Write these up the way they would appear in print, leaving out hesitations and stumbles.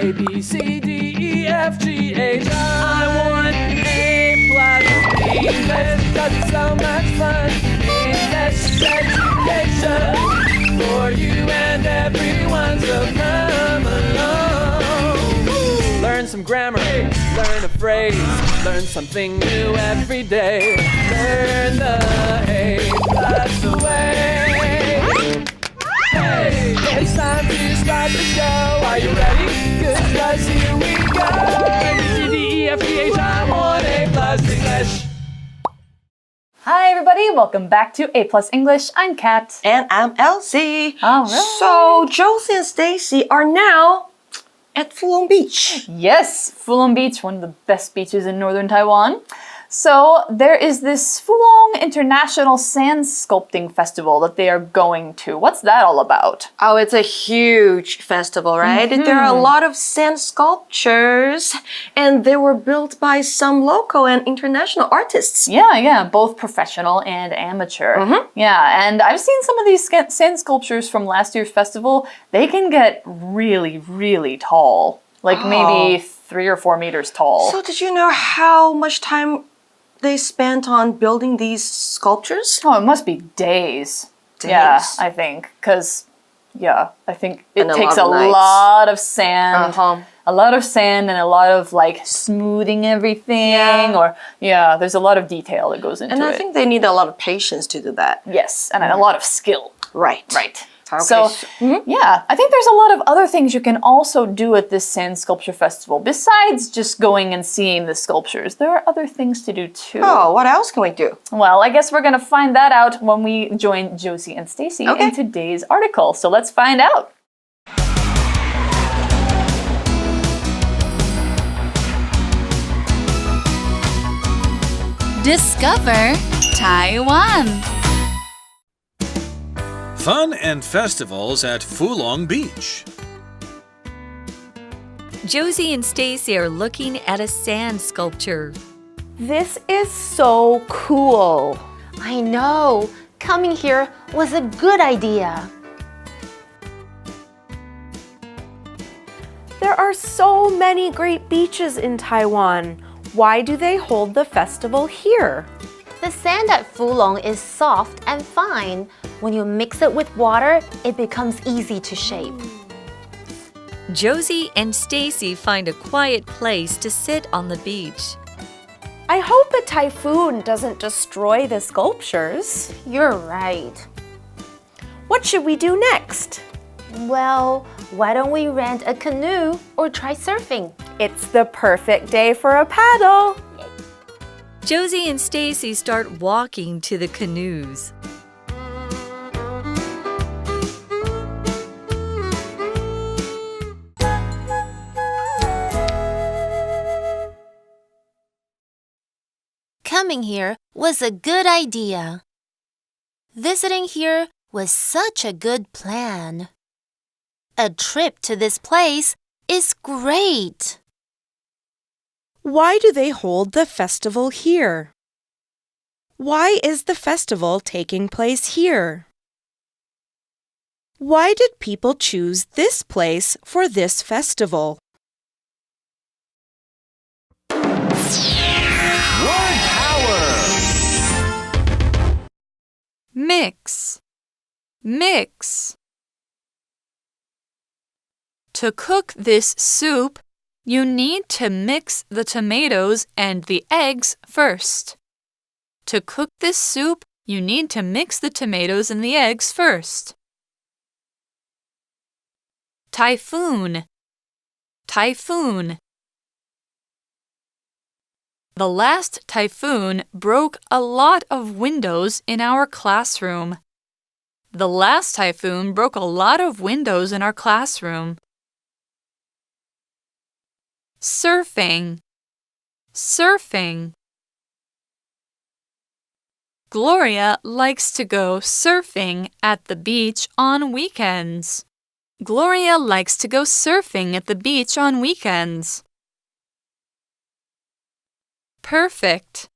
A, B, C, D, E, F, G, H. I want A+ English 'cause it's so much fun. English education for you and everyone, so come along. Learn some grammar, learn a phrase, learn something new every day. Learn the A+ way. Hey, it's time to start the show. Are you ready? Good, 'cause here we go. A, B, C, D, E, F, G, H, I want A+ English. Hi everybody, welcome back to A+ English. I'm Kat. And I'm Elsie. All right. So Josie and Stacy are now at Fulong Beach. Yes, Fulong Beach, one of the best beaches in northern Taiwan. So there is this Fulong International Sand Sculpting Festival that they are going to. What's that all about? Oh, it's a huge festival, right? There are a lot of sand sculptures, and they were built by some local and international artists. Yeah, both professional and amateur. Yeah, and I've seen some of these sand sculptures from last year's festival. They can get really, really tall, like maybe 3 or 4 meters tall. So did you know how much time they spent on building these sculptures? Oh, it must be days. Yeah, I think. Because, I think it takes a lot of sand. A lot of sand and a lot of, like, smoothing everything. Or, there's a lot of detail that goes into it. And I think they need a lot of patience to do that. Yes, and a lot of skill. Right. Okay. So, I think there's a lot of other things you can also do at this sand sculpture festival. Besides just going and seeing the sculptures, there are other things to do too. Oh, what else can we do? Well, I guess we're going to find that out when we join Josie and Stacy in today's article. So let's find out. Discover Taiwan. Fun and festivals at Fulong Beach. Josie and Stacy are looking at a sand sculpture. This is so cool. I know. Coming here was a good idea. There are so many great beaches in Taiwan. Why do they hold the festival here? The sand at Fulong is soft and fine. When you mix it with water, it becomes easy to shape. Josie and Stacy find a quiet place to sit on the beach. I hope a typhoon doesn't destroy the sculptures. You're right. What should we do next? Well, why don't we rent a canoe or try surfing? It's the perfect day for a paddle. Josie and Stacy start walking to the canoes. Coming here was a good idea. Visiting here was such a good plan. A trip to this place is great. Why do they hold the festival here? Why is the festival taking place here? Why did people choose this place for this festival? Word power! Mix. To cook this soup, you need to mix the tomatoes and the eggs first. To cook this soup, you need to mix the tomatoes and the eggs first. Typhoon. The last typhoon broke a lot of windows in our classroom. Surfing. Gloria likes to go surfing at the beach on weekends. Perfect.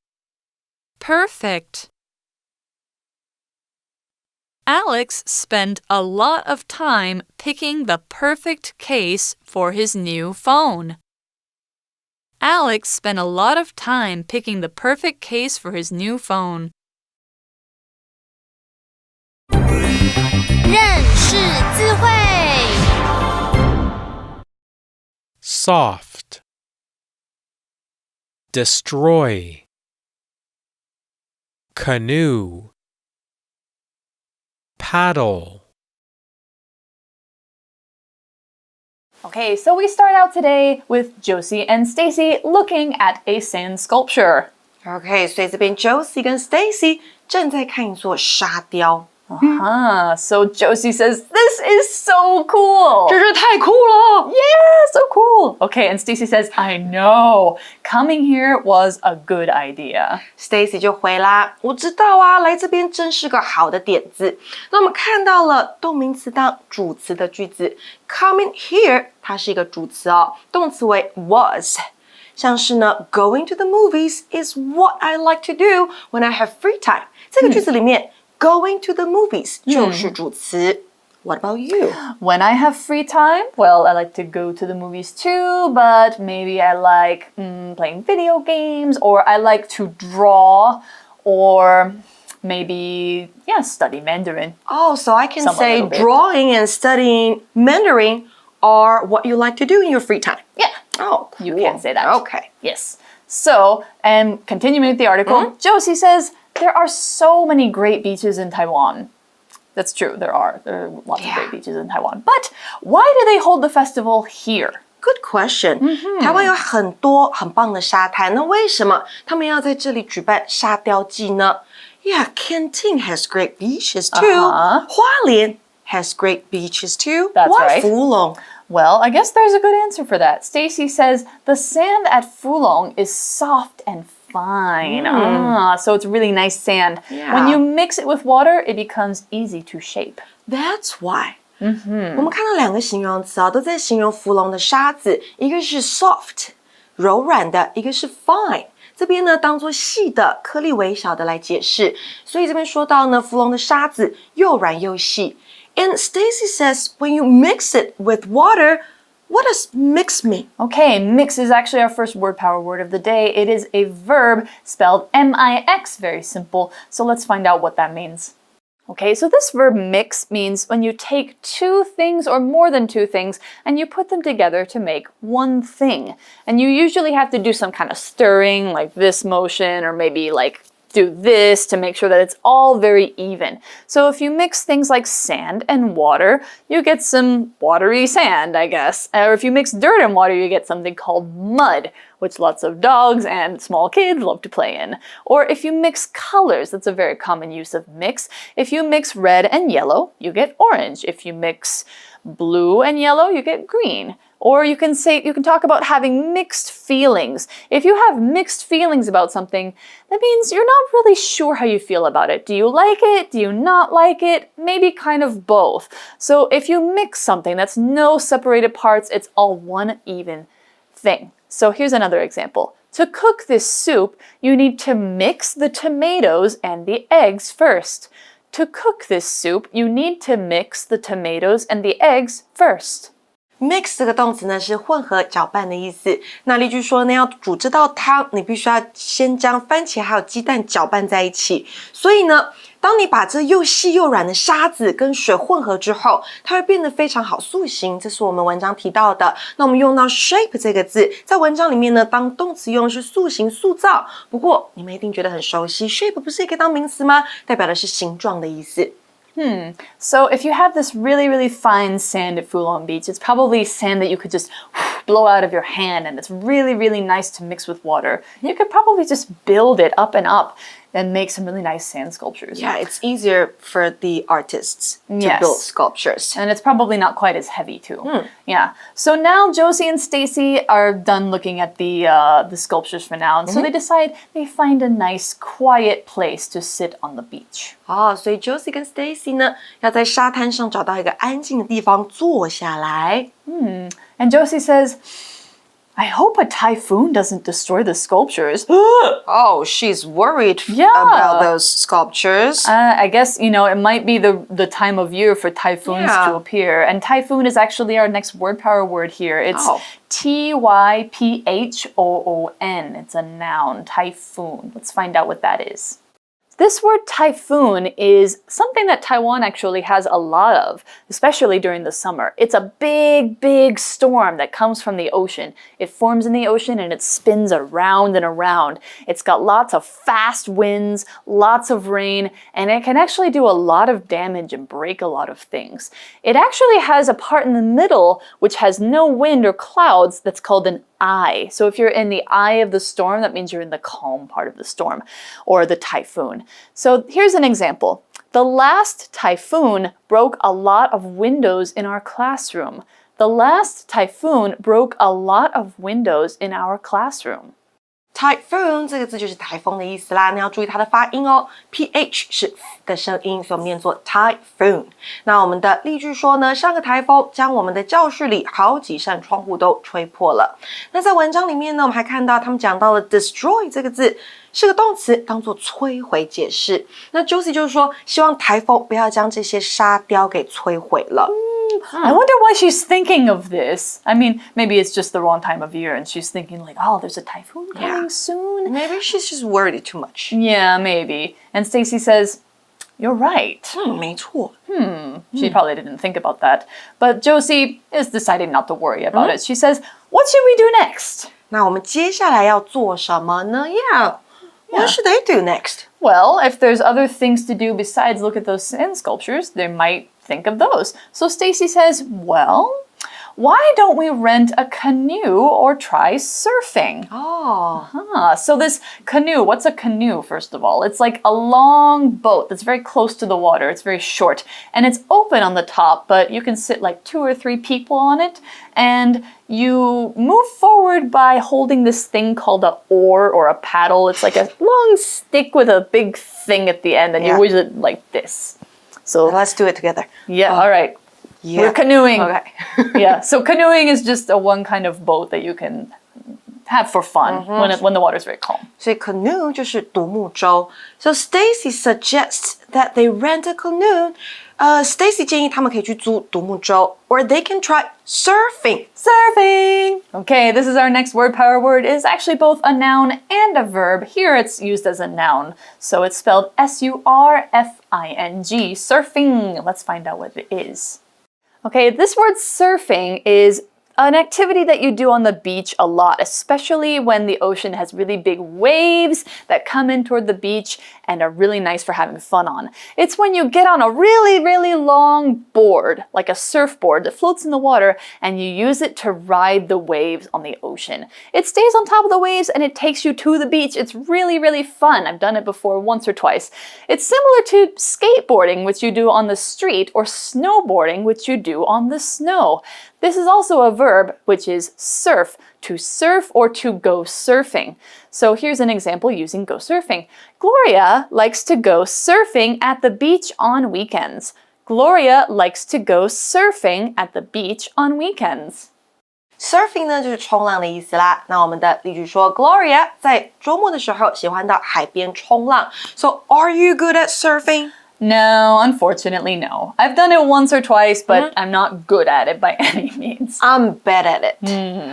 Alex spent a lot of time picking the perfect case for his new phone. Alex spent a lot of time picking the perfect case for his new phone. 认识字汇 Soft. Destroy. Canoe. Paddle. Okay, so we start out today with Josie and Stacy looking at a sand sculpture. OK， 所以这边 Josie 跟 Stacy 正在看一座沙雕。So Josie says, "This is so cool." 真是太酷了 Yeah, so cool. Okay, and Stacy says, "I know. Coming here was a good idea." Stacy 就回啦，我知道啊，来这边真是个好的点子。那我们看到了动名词当主词的句子 ，coming here 它是一个主词哦，动词为 was。像是呢 ，Going to the movies is what I like to do when I have free time。这个句子里面。Going to the movies 就是主词。What about you? When I have free time, well, I like to go to the movies too, but maybe I like playing video games, or I like to draw, or maybe, study Mandarin. Oh, so I can say drawing and studying Mandarin are what you like to do in your free time. Yeah. Oh, cool. You can say that. Okay. Yes. So, and continuing with the article, Josie says, there are so many great beaches in Taiwan. That's true, there are. There are lots of great beaches in Taiwan. But why do they hold the festival here? Good question. 台湾有很多很棒的沙滩，那为什么他们要在这里举办沙雕季呢？ Yeah, Canton has great beaches too. 花莲 has great beaches too. That's Why right. 福隆 Well, I guess there's a good answer for that. Stacy says the sand at Fulong is soft and fine. So it's really nice sand. Yeah. When you mix it with water, it becomes easy to shape. That's why. 我们看到两个形容词啊，都在形容福隆的沙子，一个是 soft 柔软的，一个是 fine。这边呢当作细的、颗粒微小的来解释，所以这边说到呢，福隆的沙子又软又细。And Stacy says when you mix it with water, what does mix mean? Okay, mix is actually our first word power word of the day. It is a verb spelled M-I-X, very simple. So let's find out what that means. Okay, so this verb mix means when you take two things or more than two things and you put them together to make one thing. And you usually have to do some kind of stirring, like this motion, or maybe like do this to make sure that it's all very even. So if you mix things like sand and water, you get some watery sand, I guess. Or if you mix dirt and water, you get something called mud, which lots of dogs and small kids love to play in. Or if you mix colors, that's a very common use of mix. If you mix red and yellow, you get orange. If you mix blue and yellow, you get green. Or you can talk about having mixed feelings. If you have mixed feelings about something, that means you're not really sure how you feel about it. Do you like it? Do you not like it? Maybe kind of both. So if you mix something that's no separated parts, it's all one even thing. So here's another example. To cook this soup, you need to mix the tomatoes and the eggs first. To cook this soup, you need to mix the tomatoes and the eggs first. Mix 这个动词呢是混合搅拌的意思。那例句说呢，要煮这道汤，你必须要先将番茄还有鸡蛋搅拌在一起。所以呢，当你把这又细又软的沙子跟水混合之后，它会变得非常好塑形。这是我们文章提到的。那我们用到 shape 这个字，在文章里面呢，当动词用是塑形、塑造。不过你们一定觉得很熟悉 ，shape 不是也可以当名词吗？代表的是形状的意思。So if you have this really, really fine sand at Fulong Beach, it's probably sand that you could just blow out of your hand, and it's really, really nice to mix with water. You could probably just build it up and up and make some really nice sand sculptures. Yeah, it's easier for the artists to build sculptures. And it's probably not quite as heavy too. Yeah. So now Josie and Stacy are done looking at the sculptures for now. And so they decide they find a nice quiet place to sit on the beach. 所以 Josie 跟 Stacy 呢，要在沙滩上找到一个安静的地方坐下来。And Josie says, I hope a typhoon doesn't destroy the sculptures. Oh, she's worried about those sculptures. I guess, you know, it might be the time of year for typhoons to appear. And typhoon is actually our next word power word here. It's Typhoon. It's a noun, typhoon. Let's find out what that is. This word typhoon is something that Taiwan actually has a lot of, especially during the summer. It's a big, big storm that comes from the ocean. It forms in the ocean and it spins around and around. It's got lots of fast winds, lots of rain, and it can actually do a lot of damage and break a lot of things. It actually has a part in the middle which has no wind or clouds that's called an eye. So if you're in the eye of the storm, that means you're in the calm part of the storm or the typhoon. So here's an example. The last typhoon broke a lot of windows in our classroom. The last typhoon broke a lot of windows in our classroom. Typhoon 这个字就是台风的意思啦，你要注意它的发音哦 ，ph 是 的声音，所以我们念作 typhoon。那我们的例句说呢，上个台风将我们的教室里好几扇窗户都吹破了。那在文章里面呢，我们还看到他们讲到了 destroy 这个字是个动词，当做摧毁解释。那 Josie 就是说，希望台风不要将这些沙雕给摧毁了。I wonder why she's thinking of this. I mean, maybe it's just the wrong time of year and she's thinking like, oh, there's a typhoon coming soon. Maybe she's just worried too much. Yeah, maybe. And Stacy says, you're right. 没错。She probably didn't think about that. But Josie is deciding not to worry about it. She says, what should we do next? 那我们接下来要做什么呢 What should they do next? Well, if there's other things to do besides look at those sand sculptures, they might think of those. So Stacy says, well, why don't we rent a canoe or try surfing? So this canoe, what's a canoe, first of all? It's like a long boat that's very close to the water. It's very short and it's open on the top, but you can sit like 2 or 3 people on it and you move forward by holding this thing called an oar or a paddle. It's like a long stick with a big thing at the end and you use it like this. So let's do it together. Yeah, all right. Yeah. We're canoeing. Okay. Yeah, so canoeing is just a one kind of boat that you can have for fun when the water's very calm. 所以 canoe 就是独木舟。So Stacy suggests that they rent a canoe. Stacy 建议他们可以去租独木舟 or they can try surfing. Surfing! Okay, this is our next word power word. It is actually both a noun and a verb. Here it's used as a noun. So it's spelled S-U-R-F-I-N-G, surfing. Let's find out what it is. Okay, this word surfing is an activity that you do on the beach a lot, especially when the ocean has really big waves that come in toward the beach and are really nice for having fun on. It's when you get on a really, really long board, like a surfboard that floats in the water, and you use it to ride the waves on the ocean. It stays on top of the waves and it takes you to the beach. It's really, really fun. I've done it before once or twice. It's similar to skateboarding, which you do on the street, or snowboarding, which you do on the snow. This is also a verb, which is surf, to surf or to go surfing. So here's an example using go surfing. Gloria likes to go surfing at the beach on weekends. Gloria likes to go surfing at the beach on weekends. Surfing 呢就是冲浪的意思啦。那我们的例句说 Gloria 在周末的时候喜欢到海边冲浪。So are you good at surfing? No, unfortunately, no. I've done it once or twice, but I'm not good at it by any means. I'm bad at it.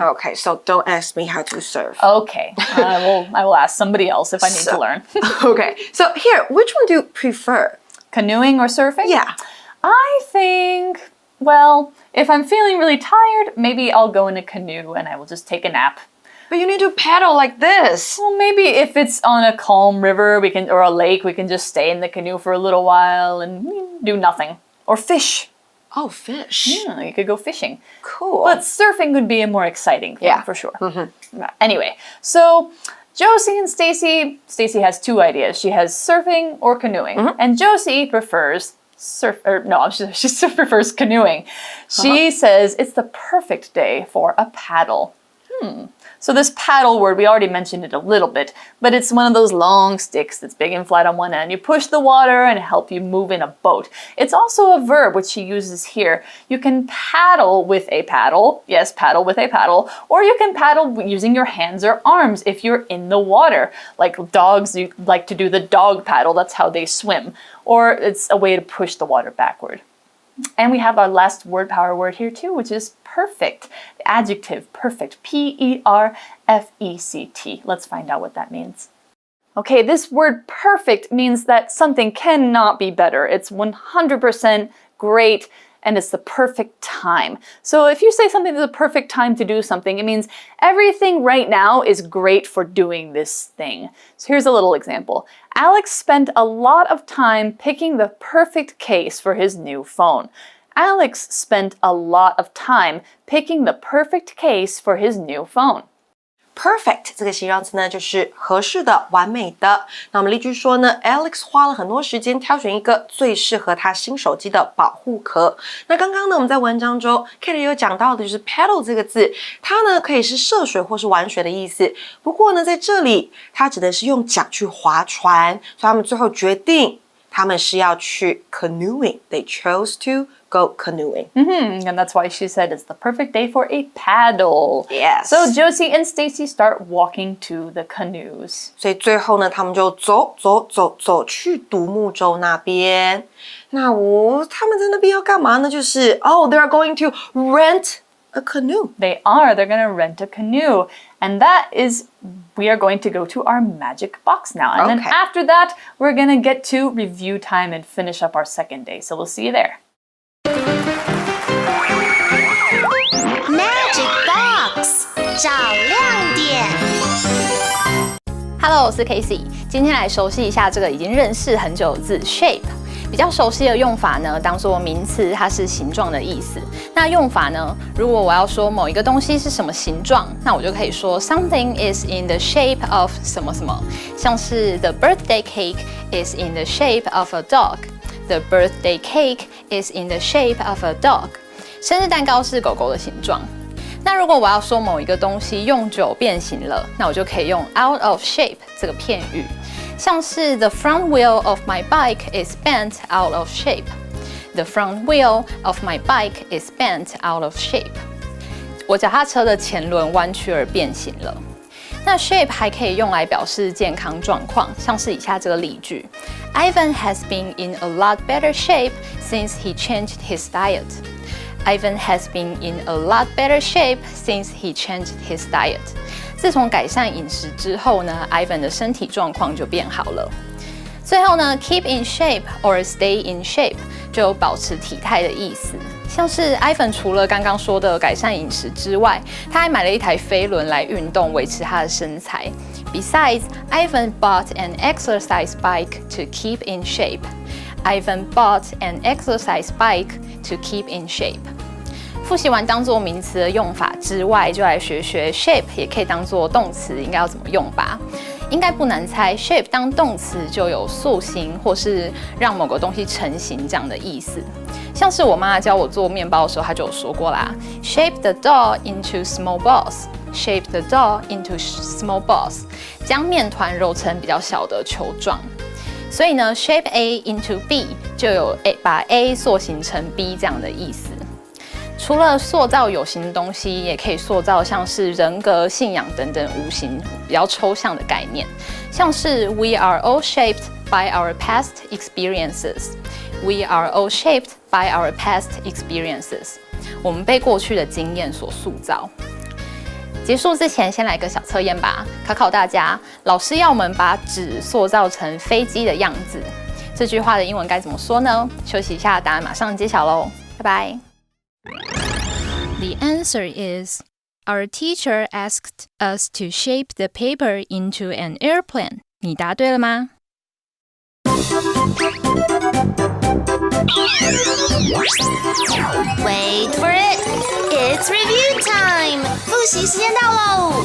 Okay, so don't ask me how to surf. Okay, I will ask somebody else if I need to learn. Okay, so here, which one do you prefer? Canoeing or surfing? Yeah. I think, well, if I'm feeling really tired, maybe I'll go in a canoe and I will just take a nap. But you need to paddle like this. Well, maybe if it's on a calm river or a lake, we can just stay in the canoe for a little while and do nothing. Or fish. Oh, fish. Yeah, you could go fishing. Cool. But surfing would be a more exciting thing, for sure. Anyway, so Josie and Stacy has 2 ideas. She has surfing or canoeing. And Josie prefers she prefers canoeing. She says it's the perfect day for a paddle. So this paddle word, we already mentioned it a little bit, but it's one of those long sticks that's big and flat on one end. You push the water and help you move in a boat. It's also a verb, which he uses here. You can paddle with a paddle. Yes, paddle with a paddle. Or you can paddle using your hands or arms if you're in the water. Like dogs, you like to do the dog paddle. That's how they swim. Or it's a way to push the water backward. And we have our last word power word here too, which is perfect. The adjective perfect. P-E-R-F-E-C-T. Let's find out what that means. Okay, this word perfect means that something cannot be better. It's 100% great, and it's the perfect time. So if you say something is the perfect time to do something, it means everything right now is great for doing this thing. So here's a little example. Alex spent a lot of time picking the perfect case for his new phone. Alex spent a lot of time picking the perfect case for his new phone. Perfect 这个形容词呢，就是合适的、完美的。那我们例句说呢 ，Alex 花了很多时间挑选一个最适合他新手机的保护壳。那刚刚呢，我们在文章中 Kate 有讲到的就是 paddle 这个字，它呢可以是涉水或是玩水的意思。不过呢，在这里它指的是用桨去划船，所以他们最后决定他们是要去 canoeing. They chose to go canoeing. And that's why she said it's the perfect day for a paddle. Yes. So Josie and Stacy start walking to the canoes. 所以最后呢，他们就走去独木舟那边。那他们在那边要干嘛呢？就是 they are going to rent a canoe. They are. They're going to rent a canoe. And that is, we are going to go to our magic box now. And then after that, we're going to get to review time and finish up our second day. So we'll see you there. Magic Box 找亮点。Hello， 我是 Casey， 今天来熟悉一下这个已经认识很久的字 shape。比较熟悉的用法呢，当作名词，它是形状的意思。那用法呢，如果我要说某一个东西是什么形状，那我就可以说 something is in the shape of 什么什么，像是 the birthday cake is in the shape of a dog。The birthday cake is in the shape of a dog。生日蛋糕是狗狗的形状。那如果我要说某一个东西用久变形了，那我就可以用 out of shape 这个片语。像是 the front wheel of my bike is bent out of shape. The front wheel of my bike is bent out of shape. 我脚踏车的前轮弯曲而变形了。那 shape 还可以用来表示健康状况，像是以下这个例句 ：Ivan has been in a lot better shape since he changed his diet. Ivan has been in a lot better shape since he changed his diet. 自从改善饮食之后呢 ，Ivan 的身体状况就变好了。最后呢 ，keep in shape or stay in shape 就有保持体态的意思。像是 Ivan 除了刚刚说的改善饮食之外，他还买了一台飞轮来运动，维持他的身材。Besides, Ivan bought an exercise bike to keep in shape. Ivan bought an exercise bike to keep in shape. 复习完当作名词的用法之外，就来学学 shape 也可以当作动词，应该要怎么用吧？应该不难猜 ，shape 当动词就有塑形或是让某个东西成型这样的意思。像是我妈教我做面包的时候，她就有说过啦 ，shape the dough into small balls. Shape the dough into small balls. 将面团揉成比较小的球状。所以呢 ，shape A into B 就有把 A 塑形成 B 这样的意思。除了塑造有形的东西，也可以塑造像是人格、信仰等等无形、比较抽象的概念，像是 We are all shaped by our past experiences. We are all shaped by our past experiences. 我们被过去的经验所塑造。结束之前，先来个小测验吧，考考大家。老师要我们把纸塑造成飞机的样子，这句话的英文该怎么说呢？休息一下，答案马上揭晓喽，拜拜。The answer is, our teacher asked us to shape the paper into an airplane. 你答对了吗？ Wait for it! It's review time! 复习时间到喽！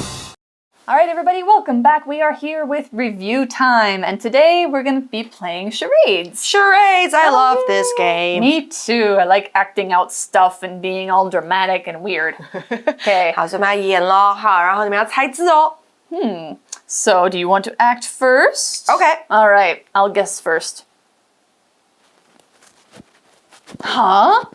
All right, everybody, welcome back. We are here with review time, and today we're going to be playing charades. Charades! I love this game. Me too. I like acting out stuff and being all dramatic and weird. Okay. 好，所以我们要演咯。好，然后你们要猜字哦。So, do you want to act first? Okay. All right, I'll guess first. Huh?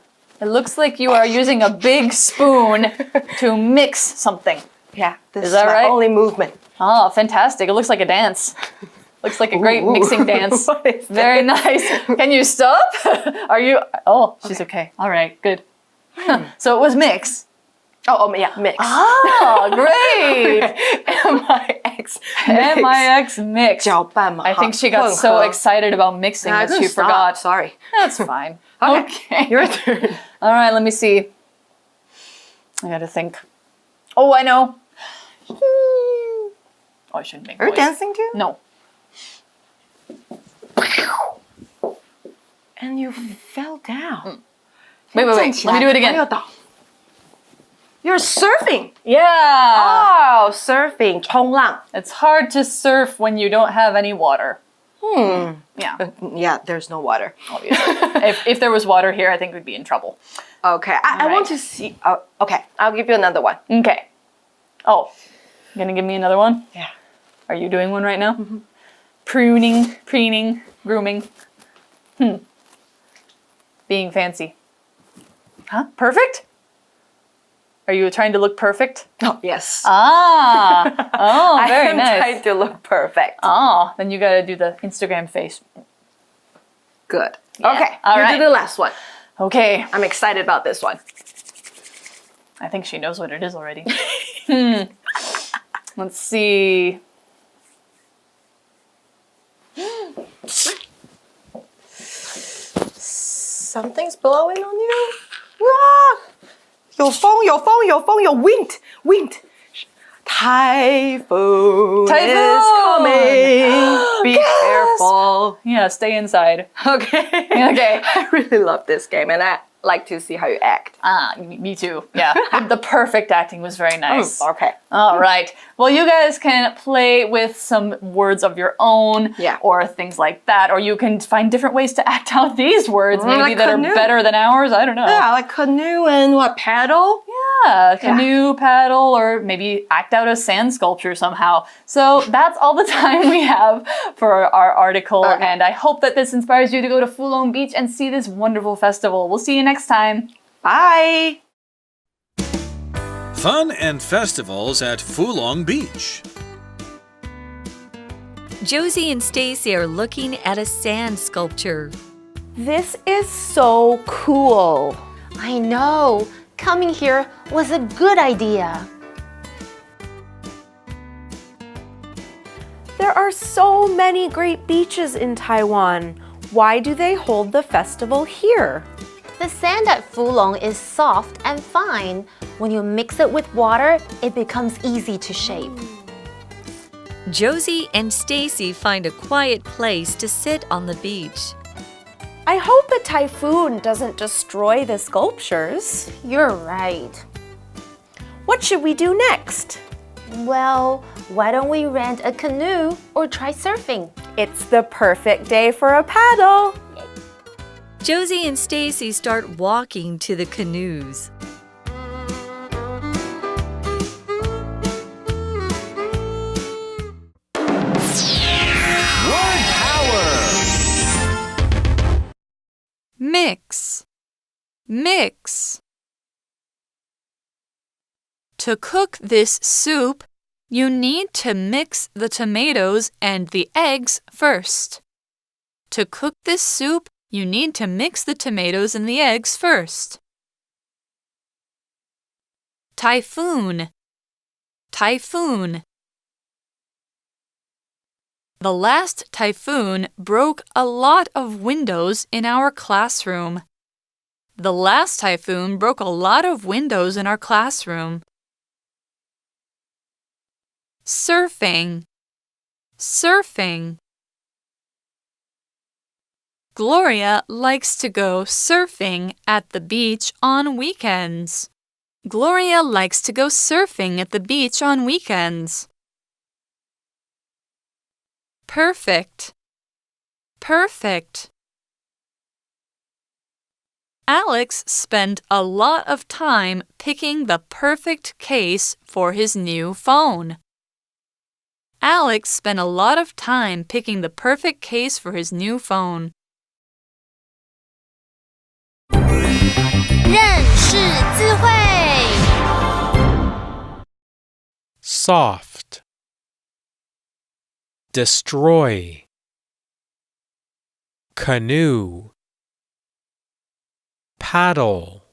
It looks like you are using a big spoon to mix something. Yeah, this is that my right? only movement. Oh, fantastic. It looks like a dance. Looks like a great mixing dance. What is Very this? nice. Can you stop? Are you... Oh, she's okay. All right, good. So it was mix. Oh, yeah, mix. Ah, great. M-I-X. M-I-X mix. 搅拌嘛。 I think she got so excited about mixing that she forgot. Sorry. That's fine. Okay. Your turn. All right, let me see. I gotta think. Oh, I know. Oh, I shouldn't make Are you noise. dancing too? No. And you fell down. Wait. Let me do it again. You're surfing. Yeah. Oh, surfing. 冲浪. It's hard to surf when you don't have any water. Yeah, Yeah, there's no water. obviously. if there was water here, I think we'd be in trouble. Okay, I want to see. Okay, I'll give you another one. Okay. Oh, you gonna give me another one? Yeah. Are you doing one right now? Pruning, preening, grooming. Being fancy. Huh? Perfect? Are you trying to look perfect? Oh, yes. Ah. Oh, very I nice. am trying to look perfect. Oh, then you gotta do the Instagram face. Good. Yeah. Okay, All you right. do the last one. Okay. I'm excited about this one. I think she knows what it is already. Let's see. Something's blowing on you. Ah! 有风，有风，有风，有 wind, wind. Typhoon is coming. Be careful. Yeah, stay inside. Okay. Okay. I really love this game, and I like to see how you act. Ah, me too. Yeah. The perfect acting was very nice. Okay. All right. Well, you guys can play with some words of your own or things like that. Or you can find different ways to act out these words, maybe like that canoe. are better than ours. I don't know. Yeah, like canoe and what, paddle? Yeah, canoe, paddle, or maybe act out a sand sculpture somehow. So that's all the time we have for our article. Okay. And I hope that this inspires you to go to Fulong Beach and see this wonderful festival. We'll see you next time. Bye. Fun and festivals at Fulong Beach. Josie and Stacy are looking at a sand sculpture. This is so cool. I know. Coming here was a good idea. There are so many great beaches in Taiwan. Why do they hold the festival here? The sand at Fulong is soft and fine. When you mix it with water, it becomes easy to shape. Josie and Stacy find a quiet place to sit on the beach. I hope a typhoon doesn't destroy the sculptures. You're right. What should we do next? Well, why don't we rent a canoe or try surfing? It's the perfect day for a paddle. Josie and Stacy start walking to the canoes. Word power. Mix. Mix. To cook this soup, you need to mix the tomatoes and the eggs first. To cook this soup, you need to mix the tomatoes and the eggs first. Typhoon. Typhoon. The last typhoon broke a lot of windows in our classroom. The last typhoon broke a lot of windows in our classroom. Surfing. Surfing. Gloria likes to go surfing at the beach on weekends. Gloria likes to go surfing at the beach on weekends. perfect, perfect. Alex spent a lot of time picking the perfect case for his new phone. Alex spent a lot of time picking the perfect case for his new phone. 认识字汇 soft, destroy, canoe, paddle,